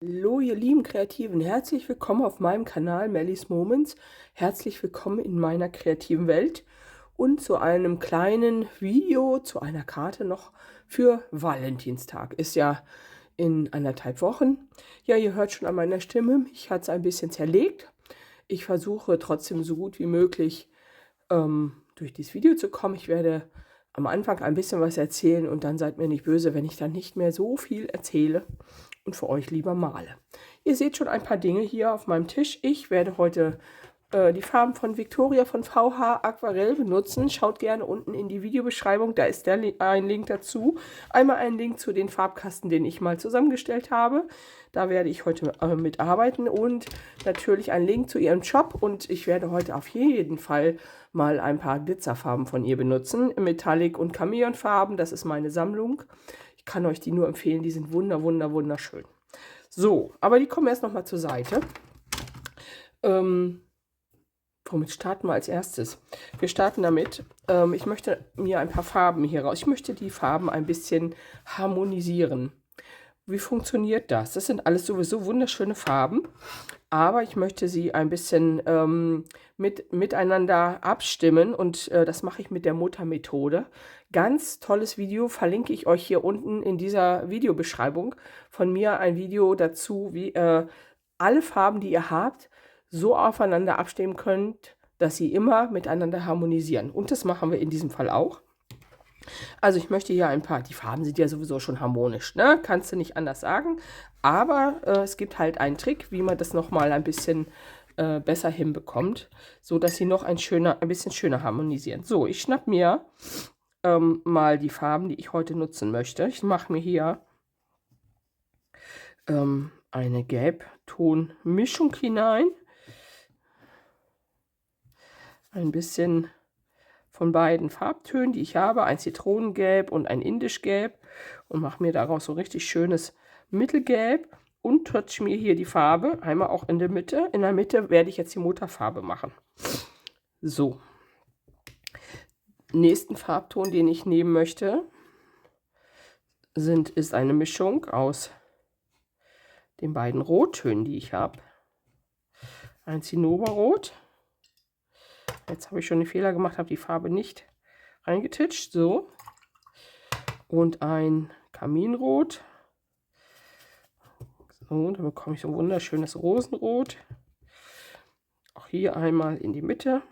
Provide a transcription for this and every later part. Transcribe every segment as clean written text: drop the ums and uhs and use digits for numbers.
Hallo ihr lieben Kreativen, herzlich willkommen auf meinem Kanal Mellies Moments. Herzlich willkommen in meiner kreativen Welt und zu einem kleinen Video, zu einer Karte noch für Valentinstag. Ist ja in 1,5 Wochen. Ja, ihr hört schon an meiner Stimme, mich hat es ein bisschen zerlegt. Ich versuche trotzdem so gut wie möglich durch dieses Video zu kommen. Ich werde am Anfang ein bisschen was erzählen und dann seid mir nicht böse, wenn ich dann nicht mehr so viel erzähle und für euch lieber male. Ihr seht schon ein paar Dinge hier auf meinem Tisch. Ich werde heute die Farben von Victoria von VH Aquarell benutzen. Schaut gerne unten in die Videobeschreibung, da ist ein Link dazu. Einmal ein Link zu den Farbkasten, den ich mal zusammengestellt habe. Da werde ich heute mitarbeiten und natürlich ein Link zu ihrem Shop. Und ich werde heute auf jeden Fall mal ein paar Glitzerfarben von ihr benutzen. Metallic und Chamäleonfarben, das ist meine Sammlung. Ich kann euch die nur empfehlen, die sind wunderschön. So, aber die kommen erst noch mal zur Seite. Womit starten wir als erstes? Wir starten damit, ich möchte mir ein paar Farben hier raus. Ich möchte die Farben ein bisschen harmonisieren. Wie funktioniert das? Das sind alles sowieso wunderschöne Farben, aber ich möchte sie ein bisschen miteinander abstimmen und das mache ich mit der Muttermethode. Ganz tolles Video, verlinke ich euch hier unten in dieser Videobeschreibung. Von mir ein Video dazu, wie alle Farben, die ihr habt, so aufeinander abstimmen könnt, dass sie immer miteinander harmonisieren. Und das machen wir in diesem Fall auch. Also ich möchte hier ein paar, die Farben sind ja sowieso schon harmonisch, ne? Kannst du nicht anders sagen. Aber es gibt halt einen Trick, wie man das nochmal ein bisschen besser hinbekommt, so dass sie noch ein bisschen schöner harmonisieren. So, ich schnapp mir mal die Farben, die ich heute nutzen möchte. Ich mache mir hier eine Gelbtonmischung hinein. Ein bisschen von beiden Farbtönen, die ich habe, ein Zitronengelb und ein Indischgelb, und mache mir daraus so richtig schönes Mittelgelb und touch mir hier die Farbe einmal auch in der Mitte. In der Mitte werde ich jetzt die Mutterfarbe machen. So, nächsten Farbton, den ich nehmen möchte, ist eine Mischung aus den beiden Rottönen, die ich habe. Ein Zinnoberrot. Jetzt habe ich schon den Fehler gemacht, habe die Farbe nicht reingetitscht. So. Und ein Kaminrot. So, da bekomme ich so ein wunderschönes Rosenrot. Auch hier einmal in die Mitte.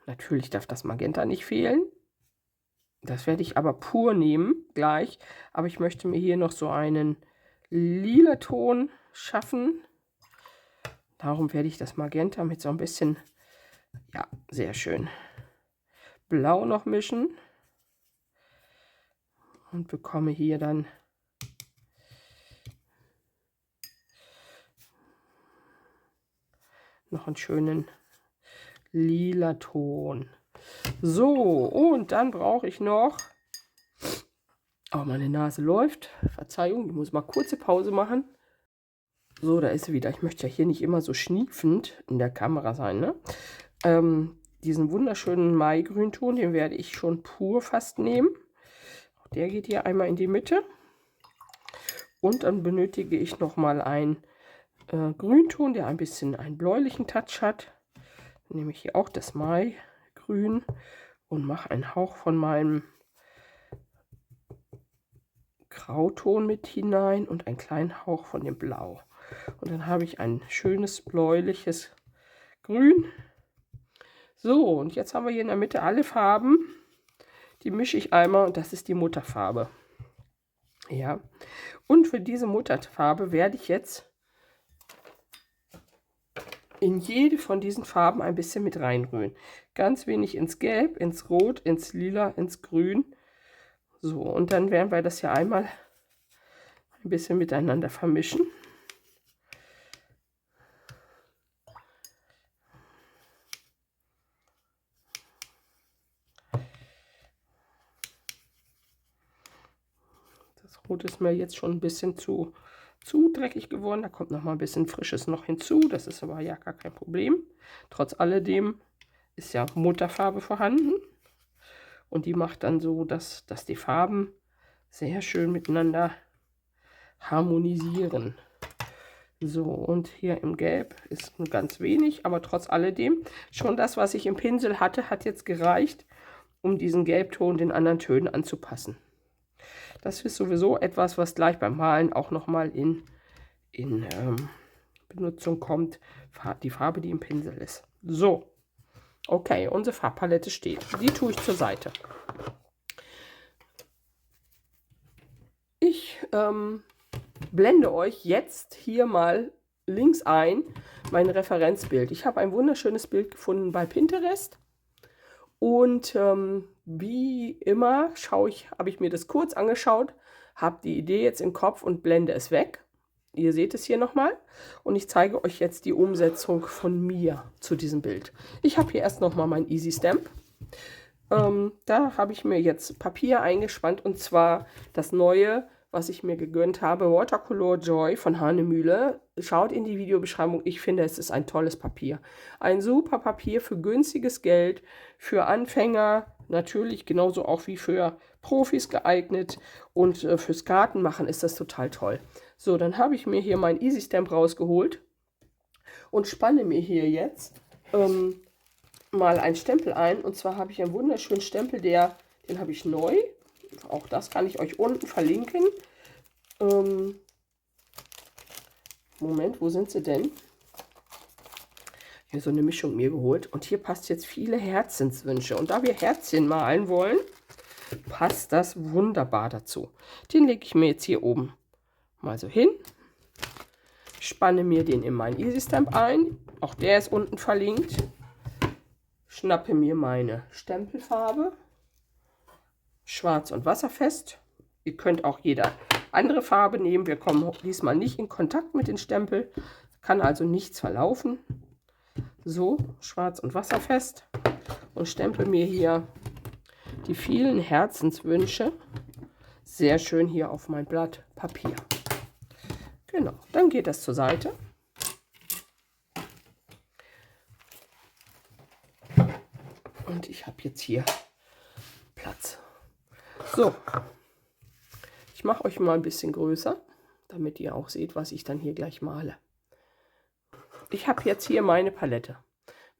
Natürlich darf das Magenta nicht fehlen. Das werde ich aber pur nehmen gleich. Aber ich möchte mir hier noch so einen lila Ton schaffen. Darum werde ich das Magenta mit so ein bisschen, ja, sehr schön Blau noch mischen. Und bekomme hier dann noch einen schönen lila Ton. So, und dann brauche ich noch, oh, meine Nase läuft, Verzeihung, ich muss mal kurze Pause machen. So, da ist sie wieder. Ich möchte ja hier nicht immer so schniefend in der Kamera sein, ne? Diesen wunderschönen Maigrünton, den werde ich schon pur fast nehmen. Auch der geht hier einmal in die Mitte. Und dann benötige ich noch mal einen Grünton, der ein bisschen einen bläulichen Touch hat. Dann nehme ich hier auch das Maigrün und mache einen Hauch von meinem Grauton mit hinein und einen kleinen Hauch von dem Blau. Und dann habe ich ein schönes bläuliches Grün. So, und jetzt haben wir hier in der Mitte alle Farben. Die mische ich einmal und das ist die Mutterfarbe. Ja, und für diese Mutterfarbe werde ich jetzt in jede von diesen Farben ein bisschen mit reinrühren. Ganz wenig ins Gelb, ins Rot, ins Lila, ins Grün. So, und dann werden wir das ja einmal ein bisschen miteinander vermischen. Das Rot ist mir jetzt schon ein bisschen zu dreckig geworden. Da kommt noch mal ein bisschen Frisches noch hinzu. Das ist aber ja gar kein Problem. Trotz alledem ist ja Mutterfarbe vorhanden. Und die macht dann so, dass die Farben sehr schön miteinander harmonisieren. So, und hier im Gelb ist nur ganz wenig, aber trotz alledem, schon das, was ich im Pinsel hatte, hat jetzt gereicht, um diesen Gelbton den anderen Tönen anzupassen. Das ist sowieso etwas, was gleich beim Malen auch nochmal in Benutzung kommt, die Farbe, die im Pinsel ist. So, okay, unsere Farbpalette steht. Die tue ich zur Seite. Ich blende euch jetzt hier mal links ein mein Referenzbild. Ich habe ein wunderschönes Bild gefunden bei Pinterest und wie immer habe ich mir das kurz angeschaut, habe die Idee jetzt im Kopf und blende es weg. Ihr seht es hier nochmal und ich zeige euch jetzt die Umsetzung von mir zu diesem Bild. Ich habe hier erst nochmal mein Easy Stamp. Da habe ich mir jetzt Papier eingespannt und zwar das neue, was ich mir gegönnt habe, Watercolor Joy von Hanemühle. Schaut in die Videobeschreibung, ich finde, es ist ein tolles Papier. Ein super Papier für günstiges Geld, für Anfänger, natürlich genauso auch wie für Profis geeignet und fürs Kartenmachen ist das total toll. So, dann habe ich mir hier mein Easy Stamp rausgeholt und spanne mir hier jetzt mal einen Stempel ein. Und zwar habe ich einen wunderschönen Stempel, den habe ich neu. Auch das kann ich euch unten verlinken. Moment, wo sind sie denn? Hier so eine Mischung mir geholt. Und hier passt jetzt viele Herzenswünsche. Und da wir Herzchen malen wollen, passt das wunderbar dazu. Den lege ich mir jetzt hier oben mal so hin. Spanne mir den in meinen Easy Stamp ein. Auch der ist unten verlinkt. Schnappe mir meine Stempelfarbe. Schwarz und wasserfest. Ihr könnt auch jede andere Farbe nehmen. Wir kommen diesmal nicht in Kontakt mit dem Stempel. Kann also nichts verlaufen. So, schwarz und wasserfest. Und stempel mir hier die vielen Herzenswünsche sehr schön hier auf mein Blatt Papier. Genau, dann geht das zur Seite. Und ich habe jetzt hier Platz. So, ich mache euch mal ein bisschen größer, damit ihr auch seht, was ich dann hier gleich male. Ich habe jetzt hier meine Palette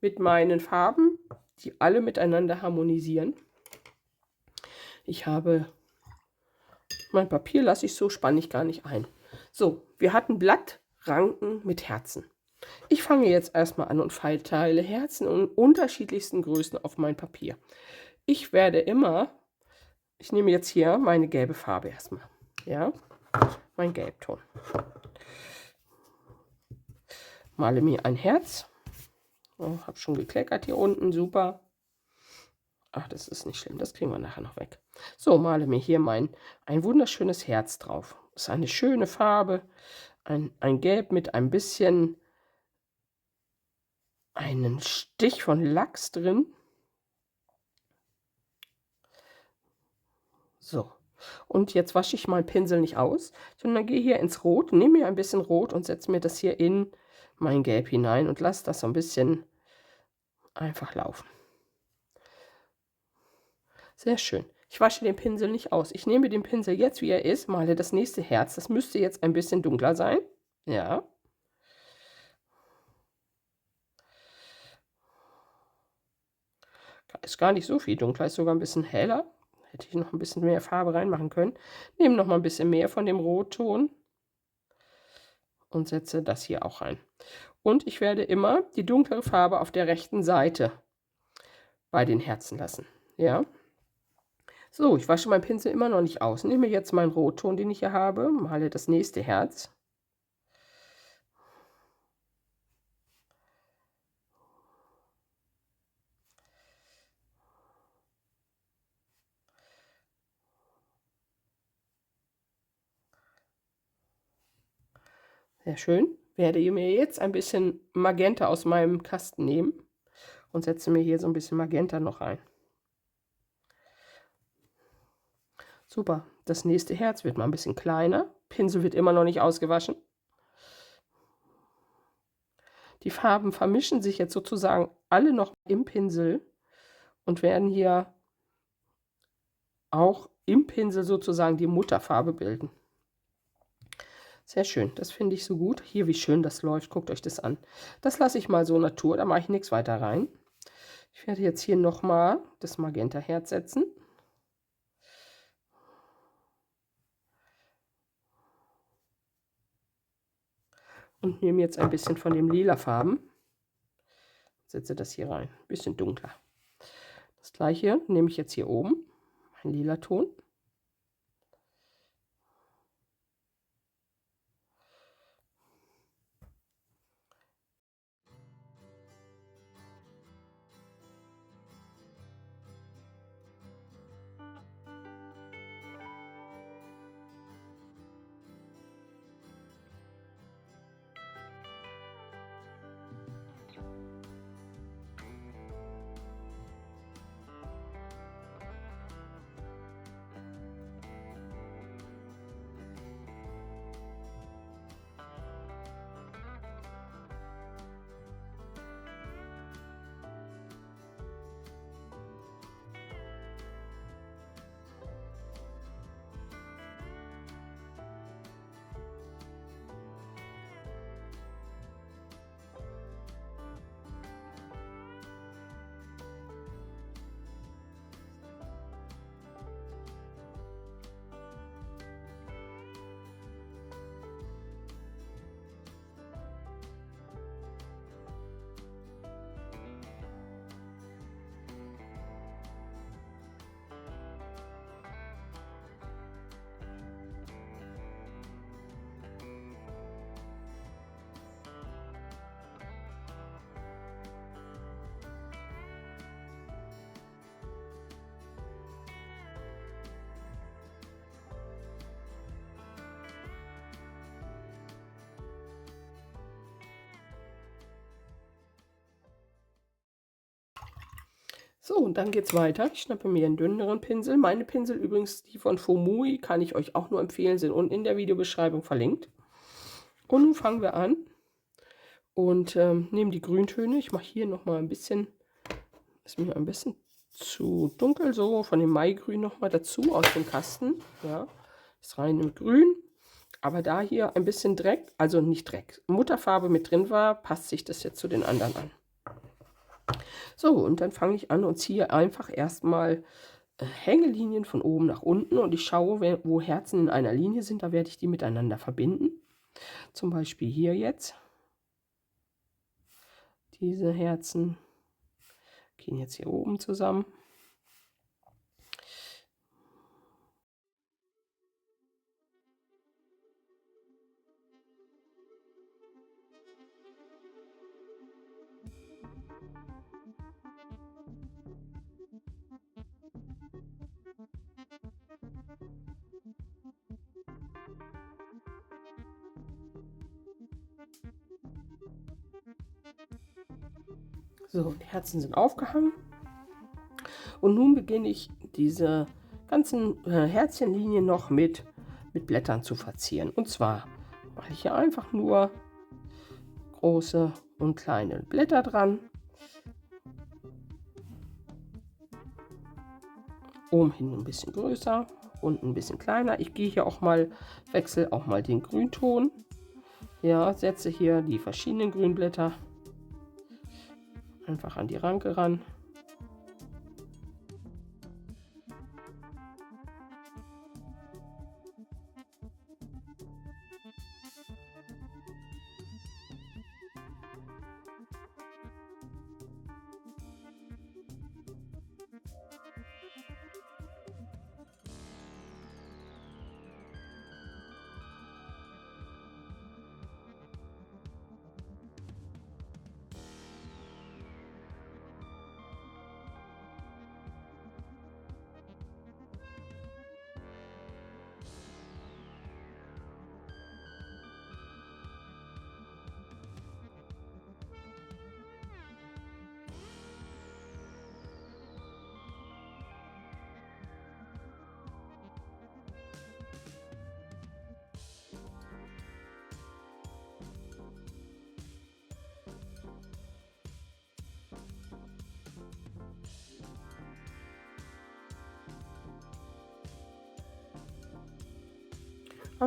mit meinen Farben, die alle miteinander harmonisieren. Ich habe mein Papier, lasse ich so, spanne ich gar nicht ein. So, wir hatten Blattranken mit Herzen. Ich fange jetzt erstmal an und verteile Herzen in unterschiedlichsten Größen auf mein Papier. Ich nehme jetzt hier meine gelbe Farbe erstmal. Ja, mein Gelbton. Male mir ein Herz. Oh, habe schon gekleckert hier unten, super. Ach, das ist nicht schlimm, das kriegen wir nachher noch weg. So, male mir hier ein wunderschönes Herz drauf. Das ist eine schöne Farbe, ein Gelb mit ein bisschen einen Stich von Lachs drin. So, und jetzt wasche ich meinen Pinsel nicht aus, sondern gehe hier ins Rot, nehme mir ein bisschen Rot und setze mir das hier in mein Gelb hinein und lasse das so ein bisschen einfach laufen. Sehr schön. Ich wasche den Pinsel nicht aus. Ich nehme den Pinsel jetzt, wie er ist, male das nächste Herz. Das müsste jetzt ein bisschen dunkler sein. Ja. Ist gar nicht so viel dunkler, ist sogar ein bisschen heller. Hätte ich noch ein bisschen mehr Farbe reinmachen können. Nehme noch mal ein bisschen mehr von dem Rotton und setze das hier auch rein. Und ich werde immer die dunklere Farbe auf der rechten Seite bei den Herzen lassen. Ja. So, ich wasche meinen Pinsel immer noch nicht aus. Nehme jetzt meinen Rotton, den ich hier habe, male das nächste Herz. Sehr schön. Werde ich mir jetzt ein bisschen Magenta aus meinem Kasten nehmen und setze mir hier so ein bisschen Magenta noch rein. Super. Das nächste Herz wird mal ein bisschen kleiner. Pinsel wird immer noch nicht ausgewaschen. Die Farben vermischen sich jetzt sozusagen alle noch im Pinsel und werden hier auch im Pinsel sozusagen die Mutterfarbe bilden. Sehr schön, das finde ich so gut. Hier, wie schön das läuft, guckt euch das an. Das lasse ich mal so Natur, da mache ich nichts weiter rein. Ich werde jetzt hier noch mal das Magenta-Herz setzen. Und nehme jetzt ein bisschen von dem lila Farben. Setze das hier rein, ein bisschen dunkler. Das gleiche nehme ich jetzt hier oben, ein lila Ton. So, und dann geht es weiter. Ich schnappe mir einen dünneren Pinsel. Meine Pinsel übrigens, die von Fomui, kann ich euch auch nur empfehlen, sind unten in der Videobeschreibung verlinkt. Und nun fangen wir an und nehmen die Grüntöne. Ich mache hier nochmal ein bisschen, ist mir ein bisschen zu dunkel, so von dem Maigrün nochmal dazu aus dem Kasten. Ja, ist rein mit Grün. Aber da hier ein bisschen Dreck, also nicht Dreck, Mutterfarbe mit drin war, passt sich das jetzt zu den anderen an. So, und dann fange ich an und ziehe einfach erstmal Hängelinien von oben nach unten und ich schaue, wo Herzen in einer Linie sind, da werde ich die miteinander verbinden. Zum Beispiel hier jetzt. Diese Herzen gehen jetzt hier oben zusammen. So, die Herzen sind aufgehangen. Und nun beginne ich diese ganzen Herzchenlinien noch mit Blättern zu verzieren. Und zwar mache ich hier einfach nur große und kleine Blätter dran. Oben hin ein bisschen größer, unten ein bisschen kleiner. Ich gehe hier auch mal, wechsle auch mal den Grünton. Ja, setze hier die verschiedenen Grünblätter einfach an die Ranke ran.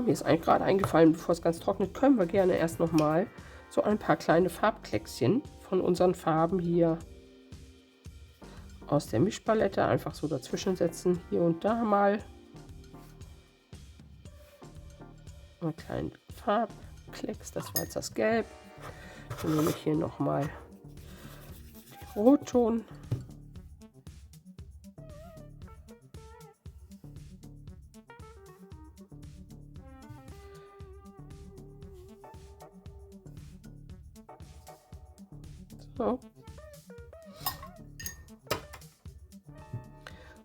Mir ist eigentlich gerade eingefallen, bevor es ganz trocknet, können wir gerne erst noch mal so ein paar kleine Farbkleckschen von unseren Farben hier aus der Mischpalette einfach so dazwischen setzen. Hier und da mal einen kleinen Farbklecks. Das war jetzt das Gelb. Dann nehme ich hier noch mal den Rotton. So.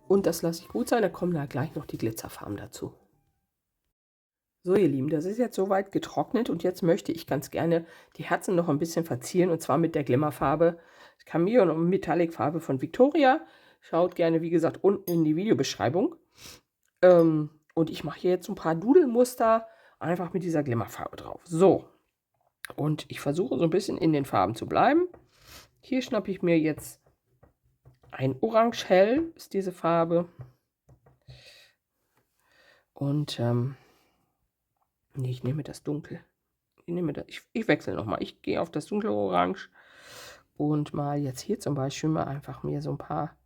Und das lasse ich gut sein, da kommen da gleich noch die Glitzerfarben dazu. So ihr Lieben, das ist jetzt soweit getrocknet und jetzt möchte ich ganz gerne die Herzen noch ein bisschen verzieren und zwar mit der Glimmerfarbe Cameo und Metallic Farbe von Victoria. Schaut gerne, wie gesagt, unten in die Videobeschreibung. Und ich mache hier jetzt ein paar Dudelmuster einfach mit dieser Glimmerfarbe drauf. So, und ich versuche so ein bisschen in den Farben zu bleiben. Hier schnappe ich mir jetzt ein Orange Hell, ist diese Farbe. Und nee, ich nehme das Dunkel. Ich wechsle nochmal. Ich gehe auf das dunkle Orange und mal jetzt hier zum Beispiel mal einfach mir so ein paar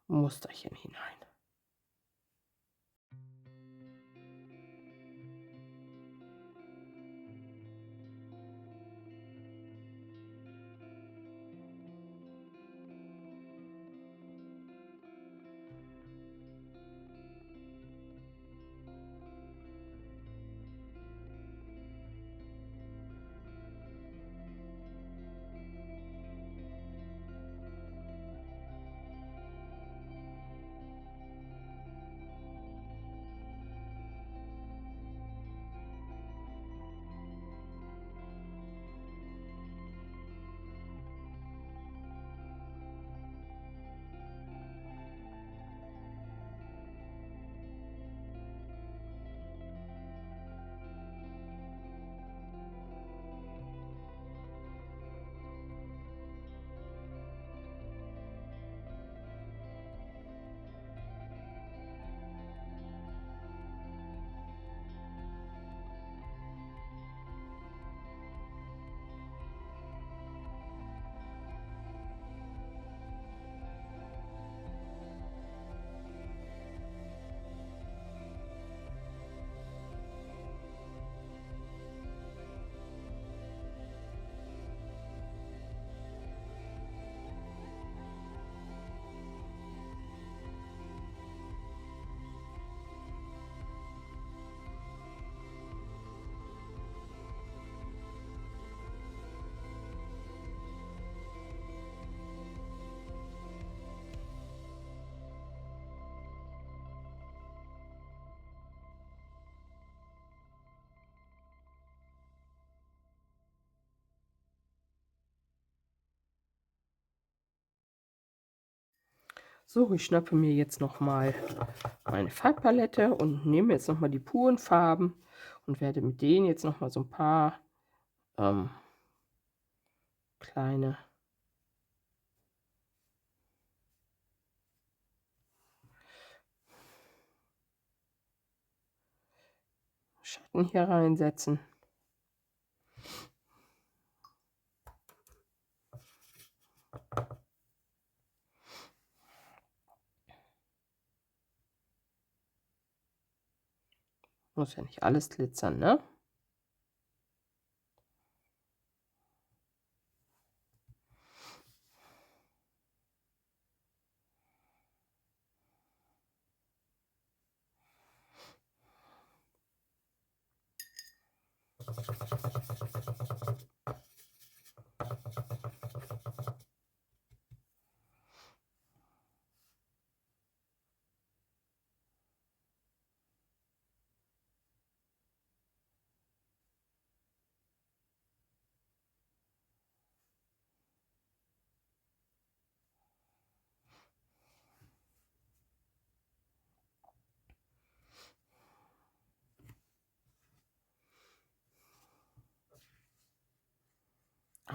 Musterchen hinein. So, ich schnappe mir jetzt noch mal meine Farbpalette und nehme jetzt noch mal die puren Farben und werde mit denen jetzt noch mal so ein paar kleine Schatten hier reinsetzen. Muss ja nicht alles glitzern, ne?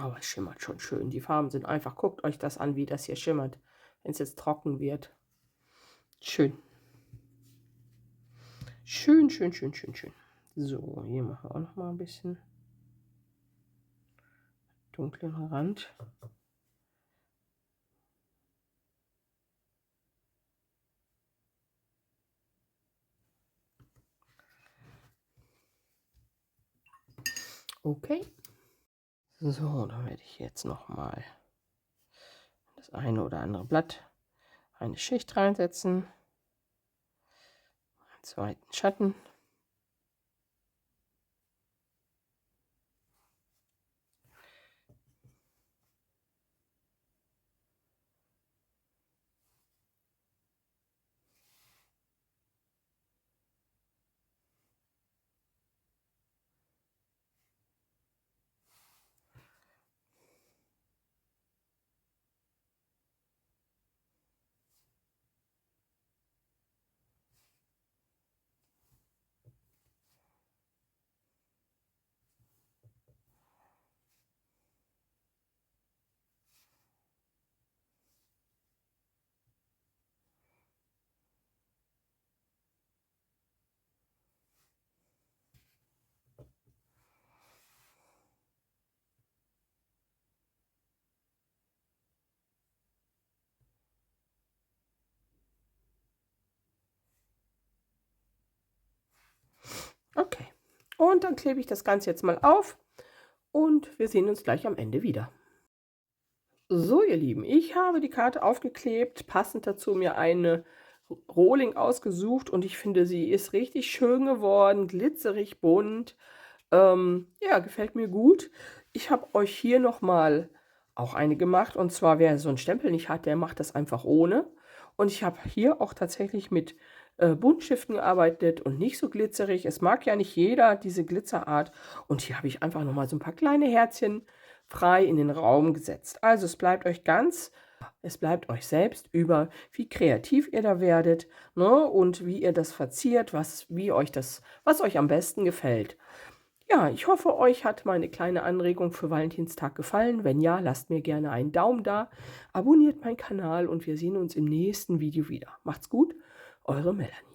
Aber es schimmert schon schön. Die Farben sind einfach, guckt euch das an, wie das hier schimmert, wenn es jetzt trocken wird. Schön. Schön, schön, schön, schön, schön. So, hier machen wir auch noch mal ein bisschen dunklen Rand. Okay. So, dann werde ich jetzt noch mal das eine oder andere Blatt eine Schicht reinsetzen. Einen zweiten Schatten. Okay. Und dann klebe ich das Ganze jetzt mal auf und wir sehen uns gleich am Ende wieder. So, ihr Lieben, ich habe die Karte aufgeklebt, passend dazu mir eine Rohling ausgesucht und ich finde, sie ist richtig schön geworden, glitzerig bunt. Ja, gefällt mir gut. Ich habe euch hier noch mal auch eine gemacht und zwar, wer so einen Stempel nicht hat, der macht das einfach ohne. Und ich habe hier auch tatsächlich mit Buntstiften gearbeitet und nicht so glitzerig. Es mag ja nicht jeder diese Glitzerart. Und hier habe ich einfach noch mal so ein paar kleine Herzchen frei in den Raum gesetzt. Also es bleibt euch selbst über, wie kreativ ihr da werdet, ne, und wie ihr das verziert, was euch am besten gefällt. Ja, ich hoffe, euch hat meine kleine Anregung für Valentinstag gefallen. Wenn ja, lasst mir gerne einen Daumen da, abonniert meinen Kanal und wir sehen uns im nächsten Video wieder. Macht's gut, eure Melanie.